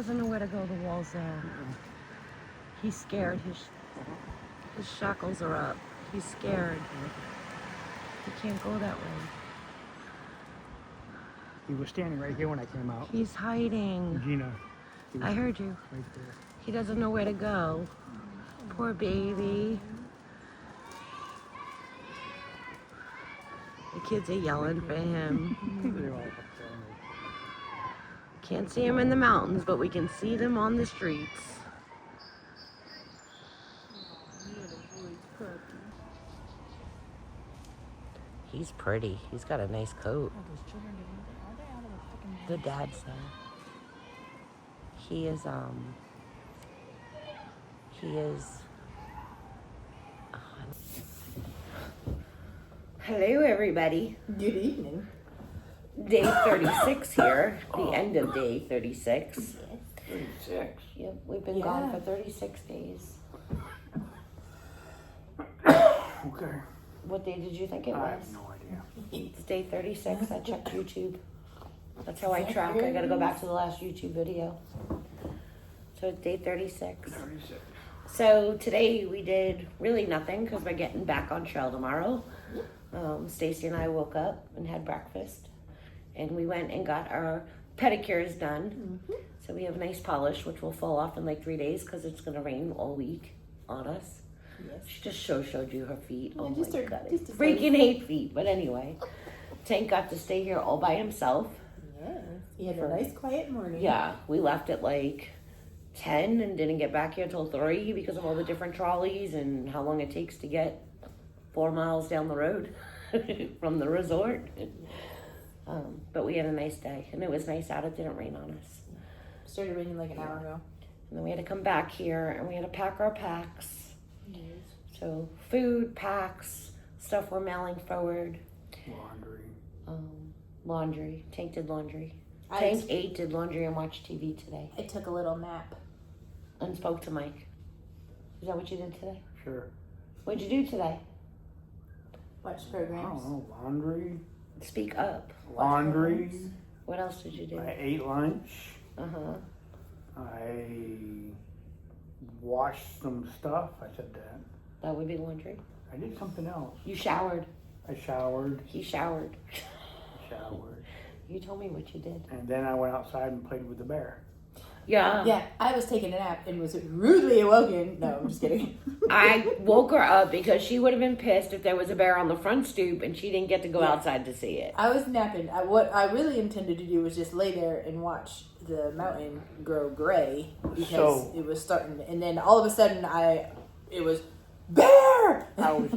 doesn't know where to go. The wall's there. He's scared. His shackles are up. He's scared. He can't go that way. He was standing right here when I came out. He's hiding. Gina. I heard you. Right there. He doesn't know where to go. Poor baby. The kids are yelling for him. They're all up there. Can't see him in the mountains, but we can see them on the streets. He's pretty. He's got a nice coat. The dad's there. He is, Hello, everybody. Good evening. Day 36 here. The end of day 36. 36. Yep, we've been gone for 36 days. Okay. What day did you think it I was? have no idea. It's day 36. I checked YouTube. That's how I track. I gotta go back to the last YouTube video. So it's day 36. 36. So today we did really nothing because we're getting back on trail tomorrow. Stacy and I woke up and had breakfast. And we went and got our pedicures done. Mm-hmm. So we have a nice polish, which will fall off in like 3 days because it's going to rain all week on us. Yes. She just showed you her feet. Yeah, oh my God. Freaking 8 feet. But anyway, Tank got to stay here all by himself. Yeah. He had a nice quiet morning. Yeah. We left at like 10 and didn't get back here till 3 because of all the different trolleys and how long it takes to get 4 miles down the road from the resort. But we had a nice day, and it was nice out. It didn't rain on us. Started raining like an hour ago. And then we had to come back here, and we had to pack our packs. Yes. So food, packs, stuff we're mailing forward. Laundry. Tank did laundry. Tank ate, did laundry, and watched TV today. I took a little nap. And spoke to Mike. Is that what you did today? Sure. What'd you do today? Watch I programs. don't know. Laundry. Speak up. Laundry. What else did you do? I ate lunch. Uh-huh. I washed some stuff. I said that. That would be laundry. I did something else. You showered. I showered. He showered. Showered. You told me what you did. And then I went outside and played with the bear. Yeah. Yeah, I was taking a nap and was rudely awoken. No, I'm just kidding. I woke her up because she would have been pissed if there was a bear on the front stoop and she didn't get to go outside to see it. I was napping. What I really intended to do was just lay there and watch the mountain grow gray because it was starting. And then all of a sudden, it was bear. I was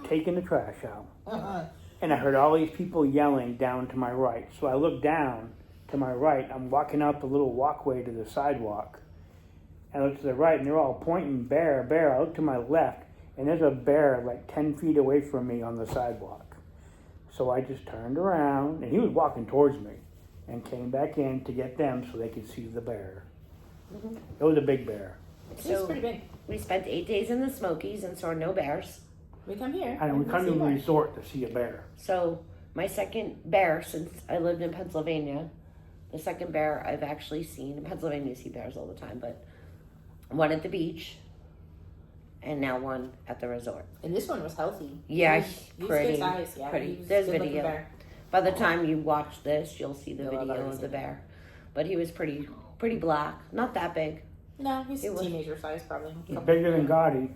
taking the trash out. Uh-huh. And I heard all these people yelling down to my right. So I looked down to my right. I'm walking out the little walkway to the sidewalk. I look to the right, and they're all pointing, bear, bear. I look to my left, and there's a bear like 10 feet away from me on the sidewalk. So I just turned around, and he was walking towards me, and came back in to get them so they could see the bear. Mm-hmm. It was a big bear. It was pretty big. We spent 8 days in the Smokies and saw no bears. We come here. And we come to the resort to see a bear. So my second bear since I lived in Pennsylvania, the second bear I've actually seen. In Pennsylvania, you see bears all the time, but one at the beach and now one at the resort. And this one was healthy. Yeah, he was pretty. good size. Yeah, pretty. There's video. Bear. By the time you watch this, you'll see the video of the bear. But he was pretty black. Not that big. No, he's teenager size probably. Bigger than Gotti.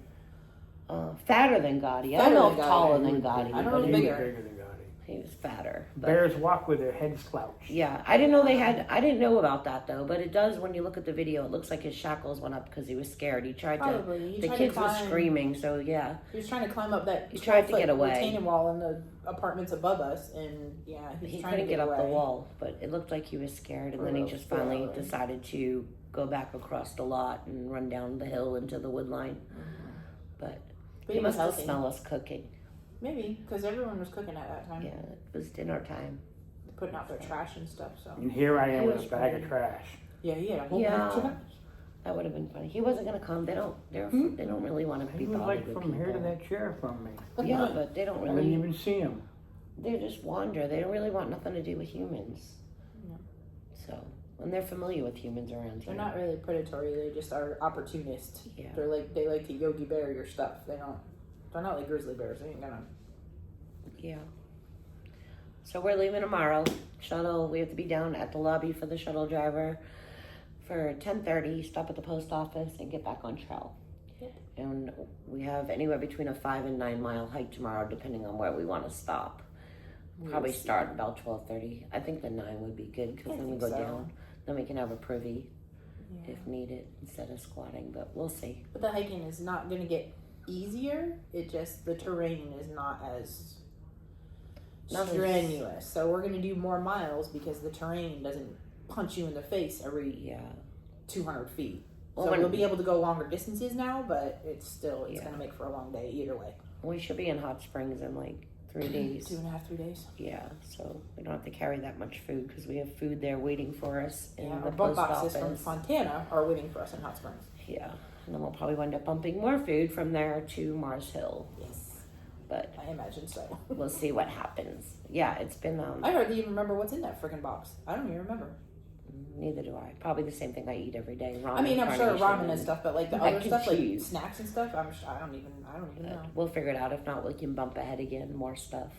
Fatter than Gotti. I don't know if taller than Gotti. I don't know Bigger bigger. than Gotti. He was fatter. But Bears walk with their heads slouched. yeah, I didn't know about that though, but it does when you look at the video. It looks like his shackles went up because he was scared. He tried Probably. to. The kids were screaming, so yeah. He was trying to climb up that. He tried to get away. Retaining wall in the apartments above us, and yeah, He couldn't get up the wall, but it looked like he was scared, and then he just finally decided to go back across the lot and run down the hill into the wood line. But he must have smelled us cooking. Maybe, because everyone was cooking at that time. Yeah, it was dinner time. Putting out their trash and stuff, so. And here I am with a bag of trash. Yeah, he had a whole bag of trash. That would have been funny. He wasn't going to come. They don't really want to be bothered like with from people. here to that chair from me. Yeah, but they don't I didn't really. even see him. They just wander. They don't really want nothing to do with humans. No. So And they're familiar with humans around here. They're not really predatory. They just are opportunists. Yeah. They like to Yogi Bear your stuff. They're not like grizzly bears. They ain't gonna. Yeah. So we're leaving tomorrow. Shuttle. We have to be down at the lobby for the shuttle driver for 10:30. Stop at the post office and get back on trail. Yep. And we have anywhere between a 5 and 9 mile hike tomorrow, depending on where we want to stop. Probably start about 12:30. I think the 9 would be good because then we go down. Then we can have a privy if needed instead of squatting. But we'll see. But the hiking is not going to get easier. It just the terrain is not as strenuous. So we're going to do more miles because the terrain doesn't punch you in the face every 200 feet. Well, so we'll be able to go longer distances now, but it's going to make for a long day either way. We should be in Hot Springs in like 3 days. 2.5, 3 days. Yeah, so we don't have to carry that much food because we have food there waiting for us in the our bump post boxes office. from Fontana are waiting for us in Hot Springs. Yeah, and then we'll probably wind up bumping more food from there to Mars Hill. Yes. But I imagine so. we'll see what happens. Yeah, it's been... I hardly even remember what's in that freaking box. I don't even remember. Neither do I. Probably the same thing I eat every day. Ramen, I mean, I'm sure carnation, ramen and stuff, but like the mac other and stuff, cheese. like snacks and stuff, I don't even know. We'll figure it out. If not, we can bump ahead again, more stuff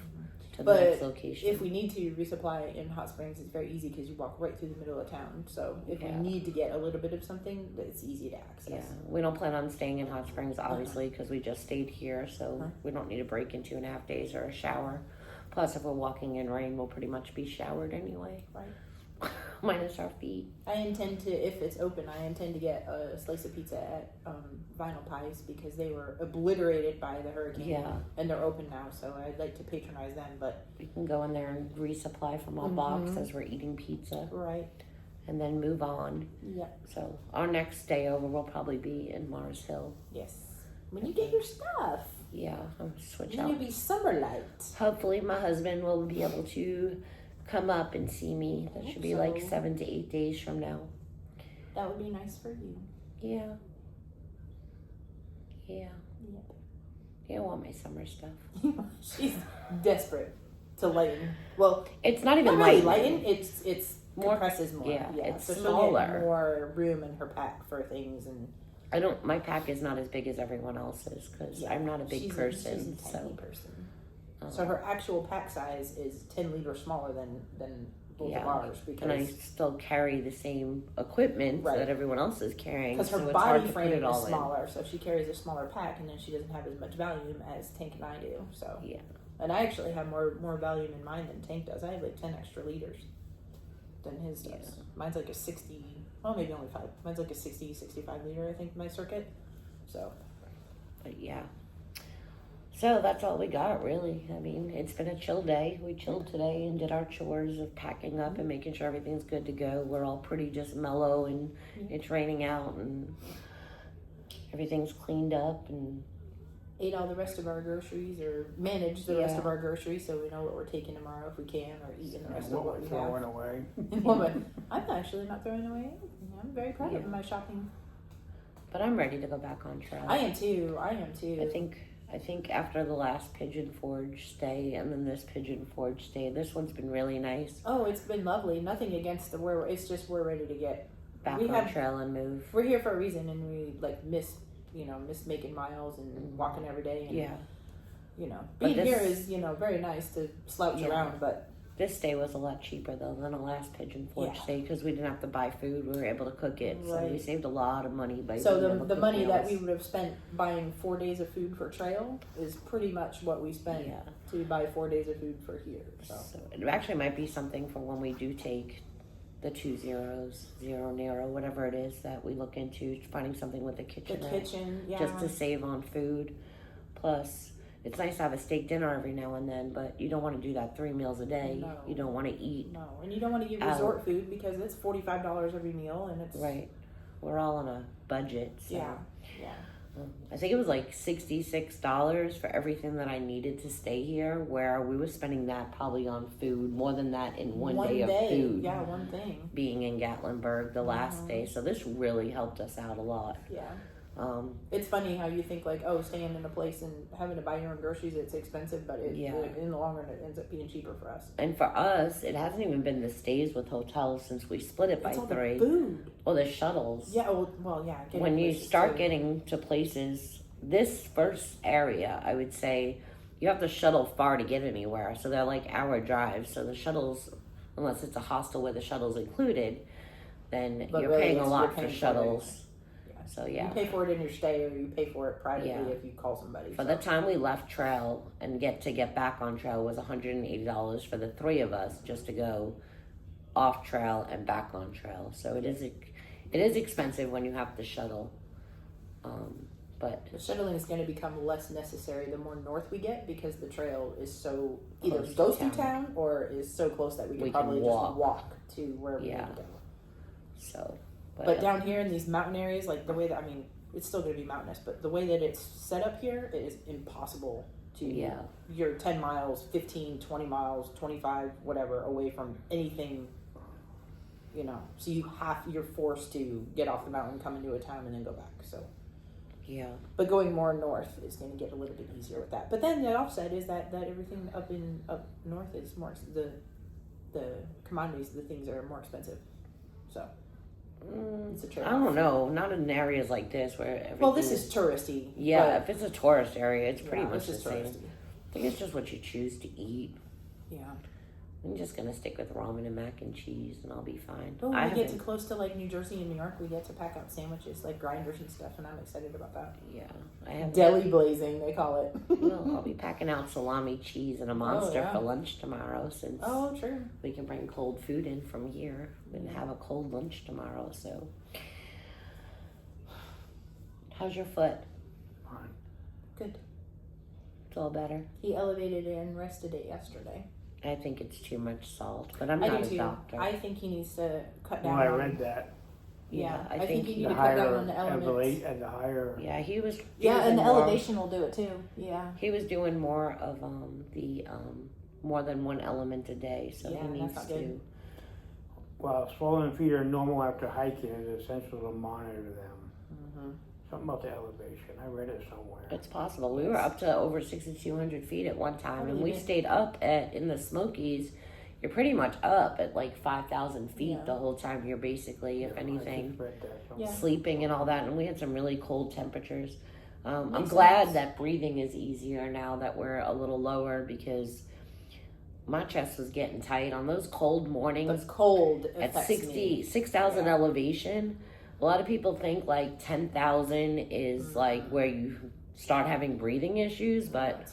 to the But next location. if we need to resupply in Hot Springs, it's very easy because you walk right through the middle of town. So if we need to get a little bit of something, it's easy to access. Yeah, we don't plan on staying in Hot Springs, obviously, because we just stayed here, so we don't need a break in 2.5 days or a shower. Plus, if we're walking in rain, we'll pretty much be showered anyway. Right. Minus our feet. I intend to, if it's open, to get a slice of pizza at Vinyl Pies because they were obliterated by the hurricane. Yeah. And they're open now, so I'd like to patronize them. But we can go in there and resupply from our box as we're eating pizza. Right. And then move on. Yep. So our next stay over will probably be in Mars Hill. Yes. When you get your stuff. Yeah, I'll switch then out. You'll be summer light. Hopefully my husband will be able to come up and see me. That should be like 7 to 8 days from now. That would be nice for you. Yeah. Yeah. Yep. Yeah, I want my summer stuff. She's desperate to lighten. Well, it's not even not really lighten. It's more, compresses more. Yeah, it's so smaller. She'll get more room in her pack for things and. My pack is not as big as everyone else's because I'm not a big person. She's a tiny person. So her actual pack size is 10 liters smaller than both of ours. And I still carry the same equipment that everyone else is carrying. Because her so body frame is smaller, so she carries a smaller pack, and then she doesn't have as much volume as Tank and I do. So and I actually have more volume in mine than Tank does. I have like 10 extra liters than his does. Mine's like a 60. Well, maybe only 5. Mine's like a 60, 65 liter, I think, my circuit. So. But yeah. So that's all we got, really. I mean, it's been a chill day. We chilled today and did our chores of packing up and making sure everything's good to go. We're all pretty just mellow and it's raining out and everything's cleaned up and ate all the rest of our groceries or managed the rest of our groceries so we know what we're taking tomorrow if we can or eating the rest of what we have. Throwing away. Well, but I'm actually not throwing away. I'm very proud of my shopping. But I'm ready to go back on trail. I am too. I think after the last Pigeon Forge stay and then this Pigeon Forge stay, this one's been really nice. Oh, it's been lovely. Nothing against it's just we're ready to get back on trail and move. We're here for a reason, and we miss making miles and walking every day. And, being here is very nice to slouch around, but. This day was a lot cheaper though than the last Pigeon Forge day because we didn't have to buy food. We were able to cook it, so we saved a lot of money by. So the money that we would have spent buying 4 days of food for trail is pretty much what we spent to buy 4 days of food for here. So it actually might be something for when we do take the 2 zeros, zero Nero, whatever it is that we look into, finding something with the kitchen. Just to save on food. Plus. It's nice to have a steak dinner every now and then, but you don't want to do that 3 meals a day. No. You don't want to eat. No, and you don't want to get resort food because it's $45 every meal, and it's right. We're all on a budget. So. Yeah. I think it was like $66 for everything that I needed to stay here, where we were spending that probably on food, more than that in one day of food. Yeah, one thing. Being in Gatlinburg the last day, so this really helped us out a lot. Yeah. It's funny how you think like, oh, staying in a place and having to buy your own groceries, it's expensive, but in the long run, it ends up being cheaper for us. And for us, it hasn't even been the stays with hotels since we split it by It's all 3. the food. Well, the shuttles. Yeah. Well, yeah. When you start getting to places, this first area, I would say, you have to shuttle far to get anywhere. So they're like hour drives. So the shuttles, unless it's a hostel where the shuttle's included, then But you're really, paying a lot you're for paying shuttles. So yeah. You pay for it in your stay, or you pay for it privately if you call somebody. For the time we left trail and get back on trail was $180 for the 3 of us just to go off trail and back on trail. So it is expensive when you have to shuttle. But the shuttling is going to become less necessary the more north we get, because the trail is so either Close to goes through town. town or is so close that we can We probably can just walk to where we need to go. So, but down here in these mountain areas, like the way that, I mean, it's still going to be mountainous, but the way that it's set up here, it is impossible to, you're 10 miles, 15, 20 miles, 25, whatever, away from anything, you know, so you're forced to get off the mountain, come into a town, and then go back, so. Yeah. But going more north is going to get a little bit easier with that. But then the offset is that everything up north is more, the commodities, the things are more expensive, so. It's a trade-off. I don't know. Not in areas like this where everything. Well, this is touristy. Yeah, if it's a tourist area, it's pretty much the this is same. touristy. I think it's just what you choose to eat. Yeah. I'm just gonna stick with ramen and mac and cheese, and I'll be fine. Oh, when we get too close to like New Jersey and New York, we get to pack out sandwiches, like grinders and stuff, and I'm excited about that. Yeah, I have deli blazing, they call it. Well, I'll be packing out salami, cheese, and a monster for lunch tomorrow, since true. We can bring cold food in from here and have a cold lunch tomorrow. So, how's your foot? Fine. Good. It's all better. He elevated and rested it yesterday. I think it's too much salt, but I'm not a doctor. I think he needs to cut down. Well, I read that. Yeah, I think you the need to cut down on the elements. The higher. Yeah, he was. And the elevation will do it too. Yeah. He was doing more of the more than one element a day, so he needs that's not to. good. Well, swollen feet are normal after hiking. It's essential to monitor them. Mm-hmm. Something about the elevation. I read it somewhere. It's possible. We were up to over 6,200 feet at one time, and we stayed up in the Smokies. You're pretty much up at like 5,000 feet the whole time. You're basically, if anything, sleeping and all that. And we had some really cold temperatures. I'm glad that breathing is easier now that we're a little lower, because my chest was getting tight on those cold mornings. The cold at 6,000 elevation. A lot of people think like 10,000 is like where you start having breathing issues, but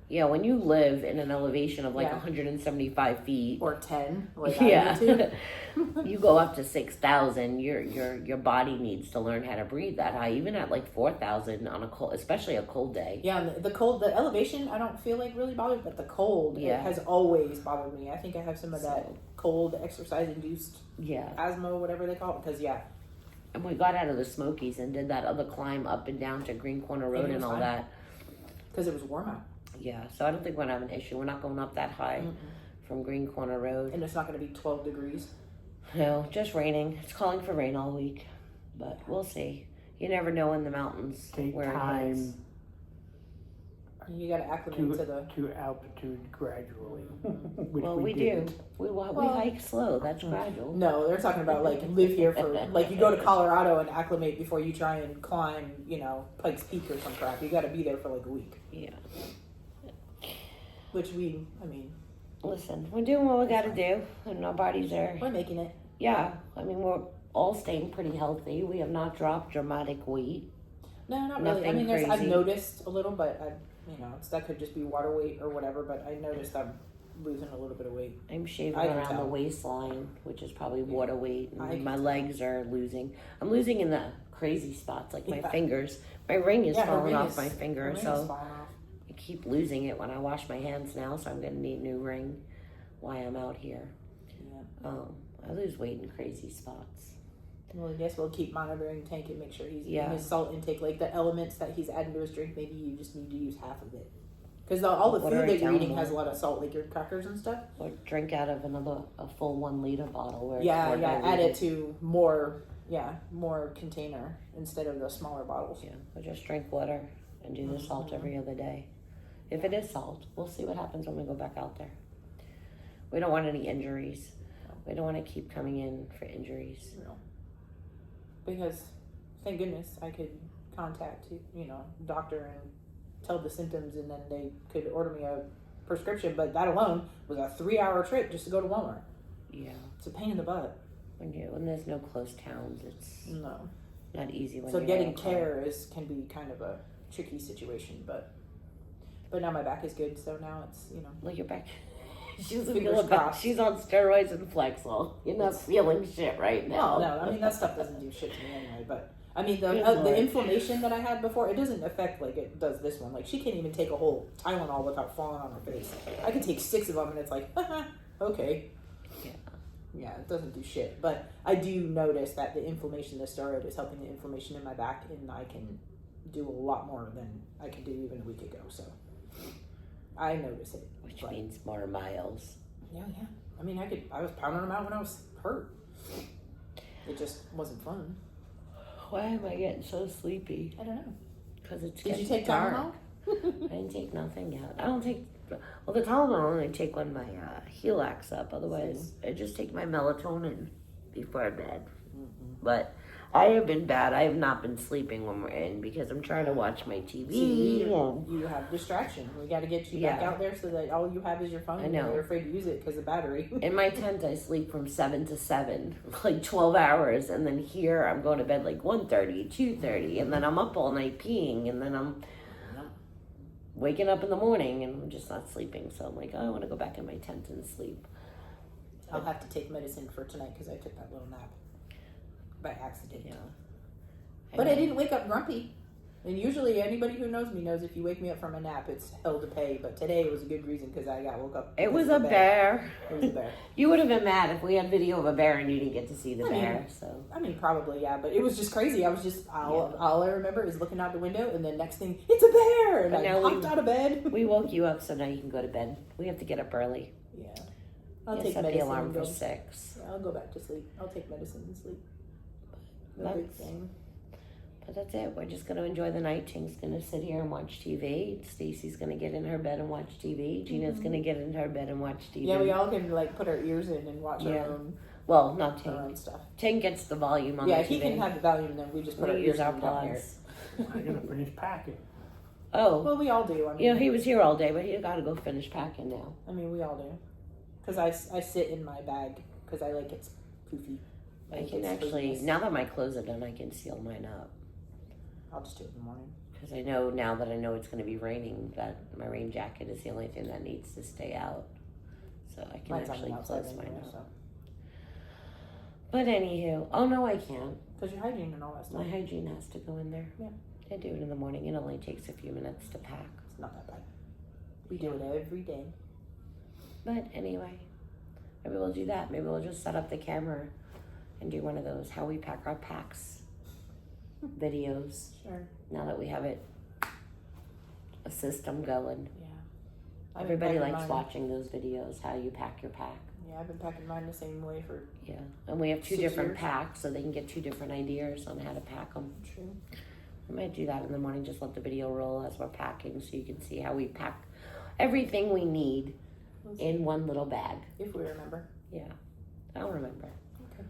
when you live in an elevation of like 175 feet or 10, like you go up to 6,000. Your body needs to learn how to breathe that high, even at like 4,000 on a cold, especially a cold day. Yeah, and the elevation I don't feel like really bothers, but the cold it has always bothered me. I think I have some of that cold exercise induced asthma, whatever they call it, because And we got out of the Smokies and did that other climb up and down to Green Corner Road and all that. Because it was warm out. Yeah, so I don't think we're going to have an issue. We're not going up that high from Green Corner Road. And it's not going to be 12 degrees. No, just raining. It's calling for rain all week. But we'll see. You never know in the mountains. Take where time. You got to acclimate to altitude gradually. Well, we do. We hike slow. That's gradual. No, they're talking about like live here for like you go to Colorado and acclimate before you try and climb, Pikes Peak or some crap. You got to be there for like a week. Yeah. Which listen, we're doing what we got to do, and our bodies we're making it. Yeah, I mean we're all staying pretty healthy. We have not dropped dramatic weight. No, not really. I mean, I've noticed a little, but that could just be water weight or whatever. But I noticed I'm losing a little bit of weight. I'm shaving around the waistline, which is probably water weight. And my legs are losing. I'm losing in the crazy spots, like my fingers. My ring is falling off my finger, so I keep losing it when I wash my hands now. So I'm going to need a new ring while I'm out here. Yeah. I lose weight in crazy spots. Well, I guess we'll keep monitoring Tank and make sure he's eating his salt intake, like the elements that he's adding to his drink. Maybe you just need to use half of it, because all the food that you're eating has a lot of salt, like your crackers and stuff. Or drink out of a full 1 liter bottle. Where add it to more more container instead of the smaller bottles. Yeah, or just drink water and do the salt every other day. If it is salt, we'll see what happens when we go back out there. We don't want any injuries. We don't want to keep coming in for injuries. No. Because, thank goodness, I could contact, doctor and tell the symptoms, and then they could order me a prescription. But that alone was a 3-hour trip just to go to Walmart. Yeah. It's a pain in the butt. When there's no close towns, it's not easy. When so you're getting out care can be kind of a tricky situation, but now my back is good, so now it's Look, your back. She's Fingers crossed. She's on steroids and Flexol. You're not feeling shit right now. No, I mean that stuff doesn't do shit to me anyway. But I mean the inflammation that I had before, it doesn't affect like it does this one. Like she can't even take a whole Tylenol without falling on her face. I can take 6 of them and it's like, okay. Yeah, it doesn't do shit. But I do notice that the inflammation, the steroid is helping the inflammation in my back, and I can do a lot more than I could do even a week ago. So I notice it. Which means more miles. Yeah. I mean, I was pounding them out when I was hurt. It just wasn't fun. Why am I getting so sleepy? I don't know. Because it's Did you getting take dark. Tylenol? I didn't take nothing yet. I don't take. Well, the Tylenol I only take when my heel acts up. Otherwise, I just take my melatonin before bed. Mm-hmm. But I have been bad. I have not been sleeping when we're in because I'm trying to watch my TV. See, you have distraction. We got to get you back out there so that all you have is your phone. I know. And you're afraid to use it because of battery. In my tent, I sleep from 7 to 7, like 12 hours. And then here, I'm going to bed like 1:30, 2:30. And then I'm up all night peeing. And then I'm waking up in the morning and I'm just not sleeping. So I'm like, oh, I want to go back in my tent and sleep. I'll have to take medicine for tonight because I took that little nap by accident. Yeah. But I didn't wake up grumpy. And usually anybody who knows me knows if you wake me up from a nap, it's hell to pay. But today was a good reason because I woke up. It was a bear. It was a bear. You would have been mad if we had video of a bear and you didn't get to see the bear. I mean, probably, yeah. But it was just crazy. I was just, all I remember is looking out the window and then next thing, it's a bear! And I hopped out of bed. We woke you up, so now you can go to bed. We have to get up early. Yeah. I'll take set medicine. the alarm for 6. Yeah, I'll go back to sleep. I'll take medicine and sleep. No big thing. But that's it. We're just going to enjoy the night. Ting's going to sit here and watch TV. Stacy's going to get in her bed and watch TV. Gina's going to get in her bed and watch TV. Yeah, we all can put our ears in and watch our own. Well, not Ting. Our own stuff. Ting gets the volume on the TV. Yeah, he can have the volume, and then we just put our ears in down here. I'm gonna finish packing. Oh. Well, we all do. I mean, he was here all day, but he got to go finish packing now. I mean, we all do. Because I sit in my bag because I like it's poofy. I can actually, now that my clothes are done, I can seal mine up. I'll just do it in the morning. Because I know now that I know it's going to be raining, that my rain jacket is the only thing that needs to stay out. So I can actually close mine up. So. But anywho, oh no, I can't. Because your hygiene and all that stuff. My hygiene has to go in there. Yeah. I do it in the morning. It only takes a few minutes to pack. It's not that bad. We do it every day. But anyway, maybe we'll do that. Maybe we'll just set up the camera and do one of those how we pack our packs videos. Sure. Now that we have a system going. Yeah. Everybody likes watching those videos, how you pack your pack. Yeah, I've been packing mine the same way for and we have 2 different years. packs, so they can get 2 different ideas on how to pack them. True. We might do that in the morning, just let the video roll as we're packing so you can see how we pack everything we need in one little bag. If we remember. Yeah, I'll remember. Okay.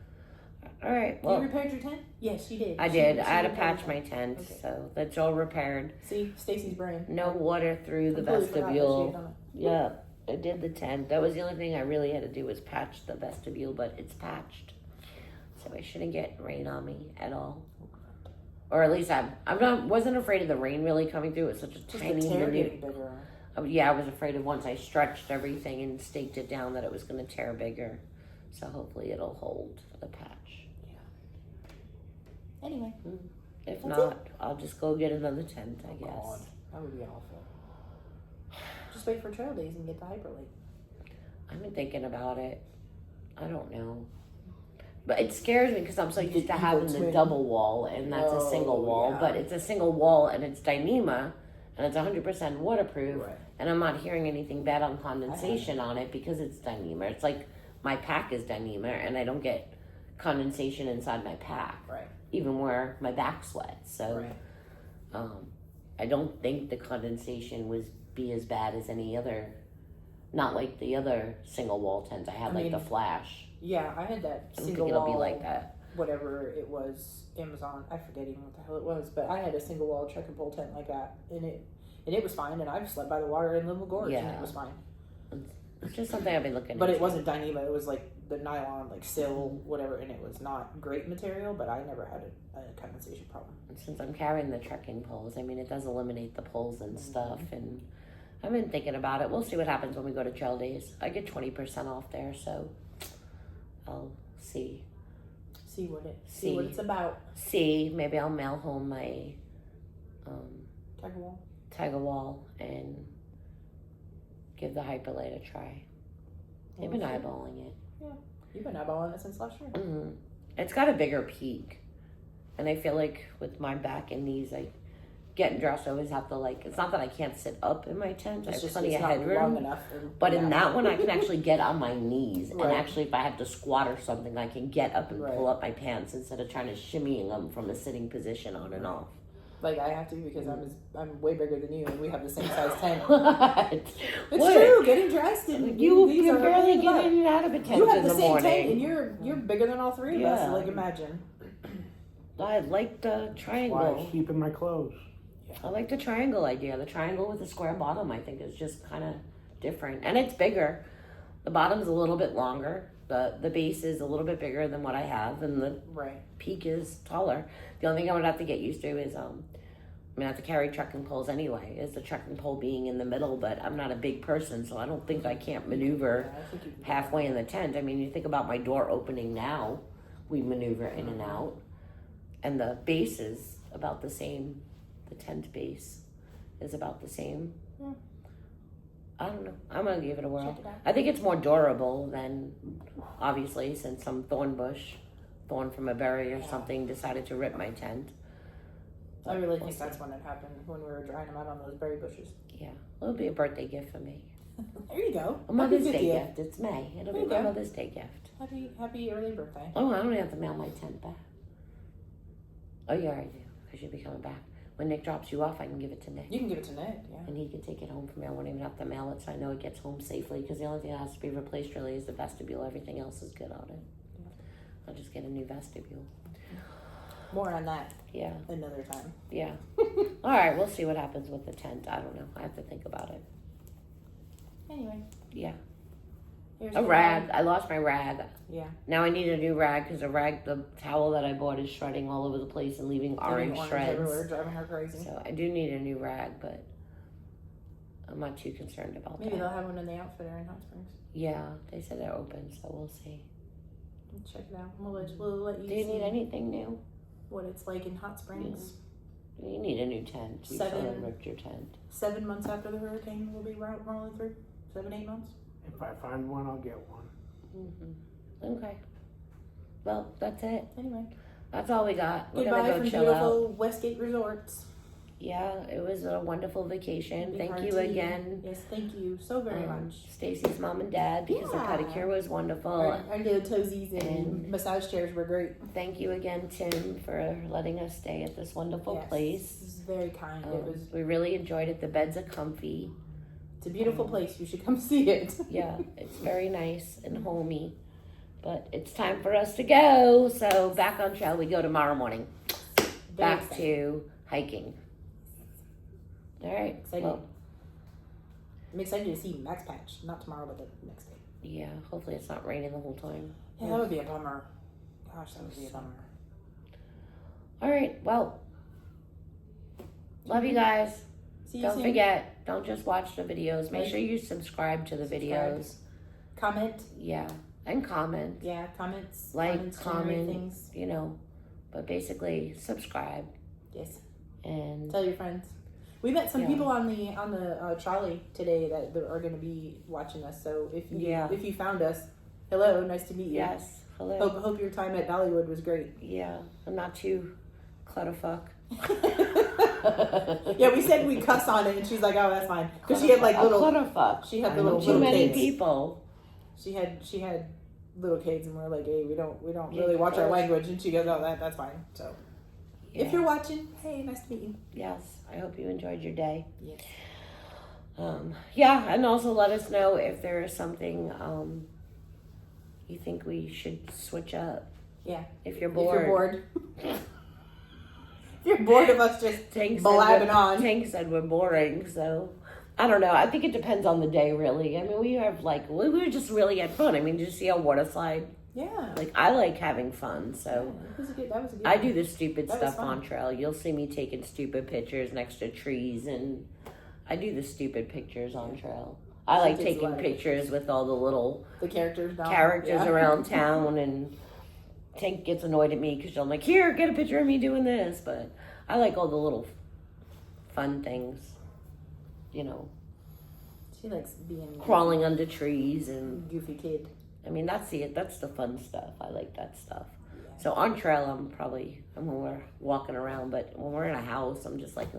All right, well. You repaired your tent? Yes, you did. I did. I had to patch my tent, so that's all repaired. See, Stacy's brain. No water through the vestibule. Yeah, I did the tent. That was the only thing I really had to do was patch the vestibule, but it's patched. So I shouldn't get rain on me at all. Or at least wasn't afraid of the rain really coming through. It was such a tiny minute. Yeah, I was afraid of once I stretched everything and staked it down that it was going to tear bigger. So hopefully it'll hold the patch. Yeah. Anyway. If not, I'll just go get another tent, I guess. God, that would be awful. Just wait for trail days and get the Hyperlake. I've been thinking about it. I don't know. But it scares me because I'm so used to having the double wall, and that's a single wall. Yeah. But it's a single wall, and it's Dyneema, and it's 100% waterproof. Right. And I'm not hearing anything bad on condensation on it because it's Dyneema. It's like my pack is Dyneema, and I don't get condensation inside my pack, Right. even where my back sweats. So Right. I don't think the condensation was be as bad as any other, not like the other single wall tents. I had the flash. Yeah, I had that I don't single think it'll wall. be like that. Whatever it was, Amazon. I forget even what the hell it was, but I had a single wall truck and pole tent like that, and it was fine. And I just slept by the water in Little Gorge, and it was fine. It's just something I've been looking. But it wasn't Dyneema. It was like the nylon, like sill, whatever, and it was not great material. But I never had a condensation problem. And since I'm carrying the trekking poles, I mean, it does eliminate the poles and stuff. And I've been thinking about it. We'll see what happens when we go to trail days. I get 20% off there, so I'll see. See what it's about. See, maybe I'll mail home my Tiger Wall and give the Hyperlite a try. They've been eyeballing it. Yeah, you've been eyeballing it since last year. Mm-hmm. It's got a bigger peak, and I feel like with my back and knees, I getting dressed, I always have to it's not that I can't sit up in my tent. I have plenty of headroom. But in that one, I can actually get on my knees. Right. And actually, if I have to squat or something, I can get up and pull up my pants instead of trying to shimmying them from a sitting position on and off. Like I have to because I'm way bigger than you and we have the same size tent. It's what? True. Getting dressed and you're barely getting in and out of a tent you have in the the same morning. Tent and you're bigger than all three of us. Like imagine. I like the triangle. Why I keep in my clothes. I like the triangle idea. The triangle with the square bottom, I think, is just kind of different. And it's bigger. The bottom's a little bit longer. The base is a little bit bigger than what I have. And the peak is taller. The only thing I would have to get used to is, I'm going to have to carry trekking poles anyway, is the trekking pole being in the middle. But I'm not a big person, so I don't think I can't maneuver halfway in the tent. I mean, you think about my door opening now. We maneuver in and out. And the base is about the same. The tent base is about the same. Yeah. I don't know. I'm gonna give it a whirl. I think it's more durable than, obviously, since some thorn from a berry or something decided to rip my tent. I really think that's when it happened, when we were drying them out on those berry bushes. Yeah, it'll be a birthday gift for me. There you go. A Mother's Day gift. It's May. It'll be my Mother's Day gift. Happy early birthday. Oh, I don't have to mail my tent back. Oh, yeah, I do, because you'll be coming back. When Nick drops you off, I can give it to Nick. You can give it to Nick, yeah. And he can take it home from me. I won't even have to mail it, so I know it gets home safely. Because the only thing that has to be replaced really is the vestibule. Everything else is good on it. Yeah. I'll just get a new vestibule. More on that. Yeah. Another time. Yeah. All right, we'll see what happens with the tent. I don't know. I have to think about it. Anyway. Yeah. Here's a rag. I lost my rag. Yeah. Now I need a new rag because the towel that I bought is shredding all over the place and leaving orange shreds everywhere, driving her crazy. So I do need a new rag, but I'm not too concerned about that. Maybe they'll have one in the outfitter in Hot Springs. Yeah, they said they're open, so we'll see. Check it out. We'll let you. Do you need anything new? What it's like in Hot Springs? Yeah. You need a new tent. You sort of ripped your tent. 7 months after the hurricane, we'll be rolling through. 7-8 months. If I find one, I'll get one. Mm-hmm. Okay. Well, that's it. Anyway. That's all we got. We're Goodbye gonna go from chill beautiful out. Westgate Resorts. Yeah, it was a wonderful vacation. Thank you again. Yes, thank you so very much. Stacy's mom and dad, because the pedicure was wonderful. Our little toesies and massage chairs were great. Thank you again, Tim, for letting us stay at this wonderful place. It was very kind. We really enjoyed it. The beds are comfy. It's a beautiful place. You should come see it. Yeah, it's very nice and homey. But it's time for us to go. So back on trail we go tomorrow morning. Back to hiking. All right. Excited. Well, I'm excited to see Max Patch. Not tomorrow, but the next day. Yeah, hopefully it's not raining the whole time. Yeah, that would be a bummer. Gosh, that would be a bummer. All right. Well, love you guys. See you Don't soon. forget, don't just watch the videos. Make sure you subscribe to the videos. Comment. Yeah, and comment. Yeah, comments. Comment, things. you know. But basically, subscribe. Yes. And tell your friends. We met some people on the trolley today that are going to be watching us. So if you found us, hello, nice to meet you. Yes, hello. Hope your time at Dollywood was great. Yeah, I'm not too clutterfuck. Yeah, we said we cuss on it, and she's like, "Oh, that's fine," because she had like little clutterfuck. She had the little too many kids. people. She had little kids, and we're like, hey, we don't really watch our language, and she goes, oh, that's fine. So if you're watching, hey, nice to meet you. Yes, I hope you enjoyed your day. Yes. Yeah, and also let us know if there is something you think we should switch up. Yeah. If you're bored. If you're bored of us just blabbing on. Tank said we're boring, so I don't know. I think it depends on the day, really. I mean, we were just really had fun. I mean, did you see a water slide? Yeah. Like, I like having fun, so. Yeah, that was a good I do the stupid That was stuff fun. on trail. You'll see me taking stupid pictures next to trees, and I do the stupid pictures on trail. I like takes a taking lot of pictures with all the little The characters around town, and Tank gets annoyed at me because I'm like, here, get a picture of me doing this. But I like all the little fun things, you know. She likes being Crawling under trees and goofy kid. I mean, that's the fun stuff. I like that stuff. Yeah. So on trail, I'm when we're walking around, but when we're in a house, I'm just like,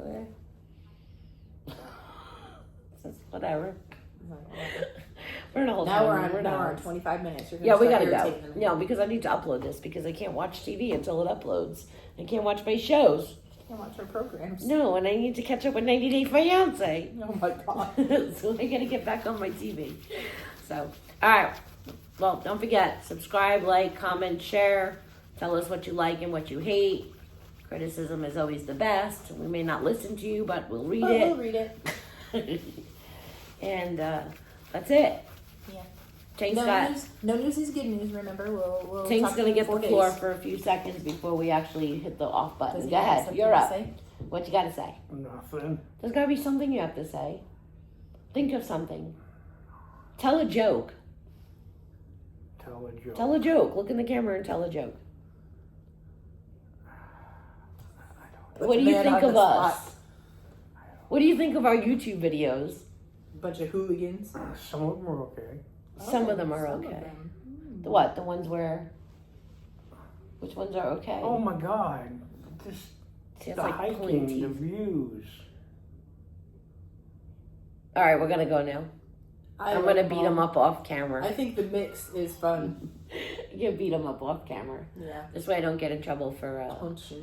Just whatever. We're in a whole Now time. we're on 25 minutes. You're Yeah, we start gotta go. irritating them. No, because I need to upload this because I can't watch TV until it uploads. I can't watch my shows. Can't watch our programs. No, and I need to catch up with 90 Day Fiance. Oh my god. So I gotta get back on my TV. So, alright. Well, don't forget, subscribe, like, comment, share. Tell us what you like and what you hate. Criticism is always the best. We may not listen to you, but we'll read it. We'll read it. And that's it. Yeah. Tank's No news is good news. Remember, we'll. Tank's talk gonna in get 4 the floor days. for a few seconds before we actually hit the off button. Does he Go have ahead, something you're to up. say? What you gotta say? Nothing. There's gotta be something you have to say. Think of something. Tell a joke. Tell a joke. Tell a joke. Look in the camera and tell a joke. What do you think of us? What do you think of our YouTube videos? Bunch of hooligans. Some of them are okay. Some of them are Some of okay. them. The what? The ones where? Which ones are okay? Oh my god. Just See, it's the like pulling hiking, the teeth. views. All right, we're gonna go now. I'm gonna beat him up off camera. I think the mix is fun. You beat him up off camera. Yeah. This way I don't get in trouble for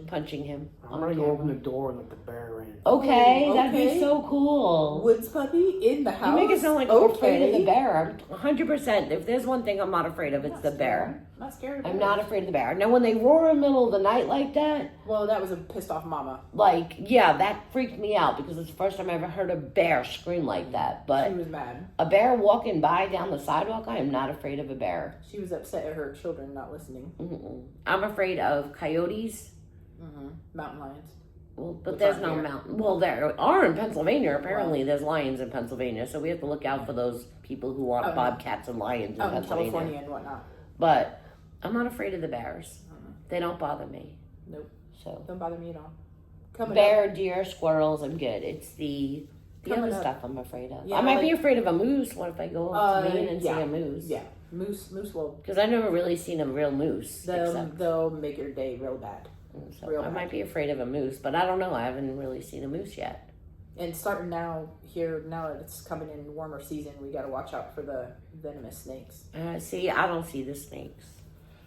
punching him. I'm on gonna go camera. open the door and let the bear in. Okay, Oh, that'd be okay. so cool. Woods puppy in the house. You make it sound like we're afraid of the bear. I'm 100%. If there's one thing I'm not afraid of, it's the bear. I'm not scared. I'm not afraid of the bear. Now, when they roar in the middle of the night like that, Well, that was a pissed off mama. like, yeah, that freaked me out because it's the first time I ever heard a bear scream like that. She But was mad. a bear walking by down the sidewalk, I am not afraid of a bear. She was upset at her children not listening. Mm-mm. I'm afraid of coyotes. Mm-hmm. Mountain lions. Well, but Which there's aren't no here. mountain. Well, there are in Pennsylvania. Apparently, there's lions in Pennsylvania, so we have to look out for those people who want Oh, bobcats and lions in Out in Pennsylvania. California and whatnot. But I'm not afraid of the bears. Mm-mm. They don't bother me. Nope. So Don't bother me at all. Coming bear, up. deer, squirrels, I'm good. It's the Coming other up. stuff I'm afraid of. Yeah, I might be like- afraid of a moose. What if I go up to Maine and yeah. see a moose? Yeah. Moose will. Because I've never really seen a real moose. except- They'll make your day real bad. so real I bad. might be afraid of a moose, but I don't know. I haven't really seen a moose yet. And starting now that it's coming in warmer season, we got to watch out for the venomous snakes. See, I don't see the snakes.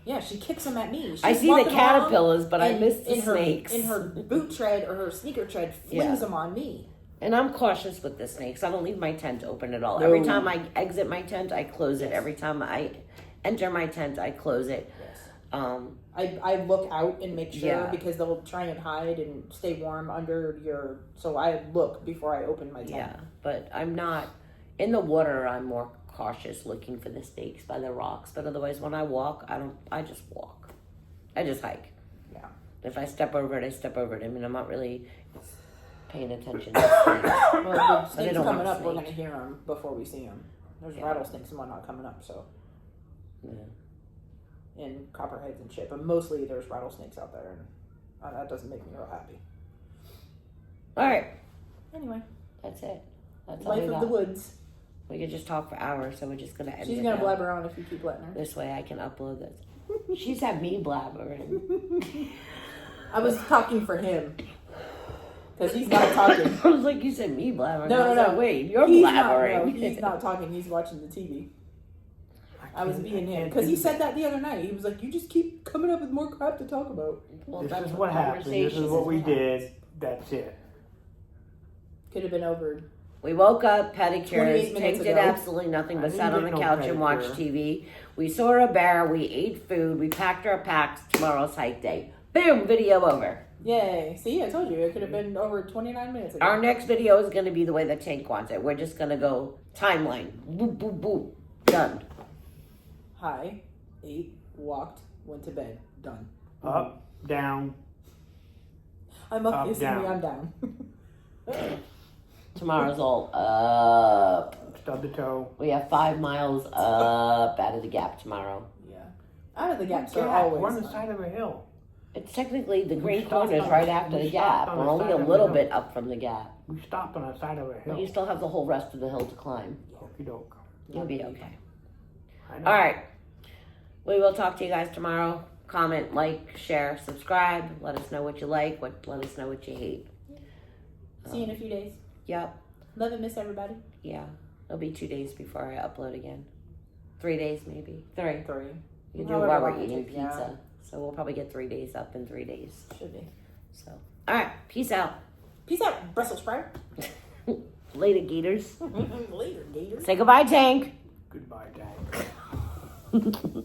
Yeah, she kicks them at me. She's I see the walking along caterpillars, but I and miss the in her, snakes. In her boot tread or her sneaker tread, flings Yeah. them on me. And I'm cautious with the snakes. I don't leave my tent open at all. No. Every time I exit my tent, I close it. Yes. Every time I enter my tent, I close it. Yes. I look out and make sure Yeah. because they'll try and hide and stay warm under your. So I look before I open my tent. Yeah, but I'm not in the water. I'm more cautious, looking for the snakes by the rocks. But otherwise, when I walk, I just walk. I just hike. Yeah. If I step over it, I step over it. I mean, I'm not really paying attention to snakes. Well, the snakes don't coming want up, we're snakes. gonna hear them before we see them. There's Yeah. rattlesnakes and whatnot coming up, so Yeah. and copperheads and shit. But mostly there's rattlesnakes out there, and that doesn't make me real happy. All right, Anyway, that's it. That's all life we of got. the woods. We could just talk for hours, so we're just gonna end She's it gonna now. blabber on if you keep letting her. This way I can upload this. She's had me blabbering. I was talking for him because he's not talking. I was like, you said me blabbering. No, I was no, like, no. wait, you're He's blabbering. Not, no, he's not talking. He's watching the TV. I I was being him because he said that the other night. He was like, "You just keep coming up with more crap to talk about." Well, This that's is what happened. This is what we did. That's it. Could have been over. We woke up, 28 pedicures. minutes Tank did ago. absolutely nothing but I sat on didn't the get no couch and watched pedicure. TV. We saw a bear. We ate food. We packed our packs. Tomorrow's hike day. Boom! Video over. Yay! See, I told you it could have been over 29 minutes ago. Our next video is going to be the way that Tank wants it. We're just going to go timeline. Boop, boop, boop. Done. Hi, ate, walked, went to bed. Done. Up, down. I'm up. Up, You see me? down. I'm down. Tomorrow's all up. Stub the toe. We have 5 miles up out of the gap tomorrow. Yeah. Out of the gaps Yeah, are always. we're on the fun. side of a hill. It's technically the We green stopped corner is on- right after we the stopped gap. on We're the only side a of the little hill. bit up from the gap. We stopped on the side of a But hill. you still have the whole rest of the hill to climb. Okie doke. You'll be okay. I know. All right. We will talk to you guys tomorrow. Comment, like, share, subscribe. Let us know what you like. Let us know what you hate. See you in a few days. Yep. Love and miss everybody. Yeah. It'll be 2 days before I upload again. 3 days maybe. 3. 3. You do However while long we're it eating takes, yeah. pizza. So we'll probably get 3 days up in 3 days. Should be. So, all right. Peace out. Peace out, Brussels sprout. Later, Gators. Later, gators. Say goodbye, Tank. Goodbye, Dad.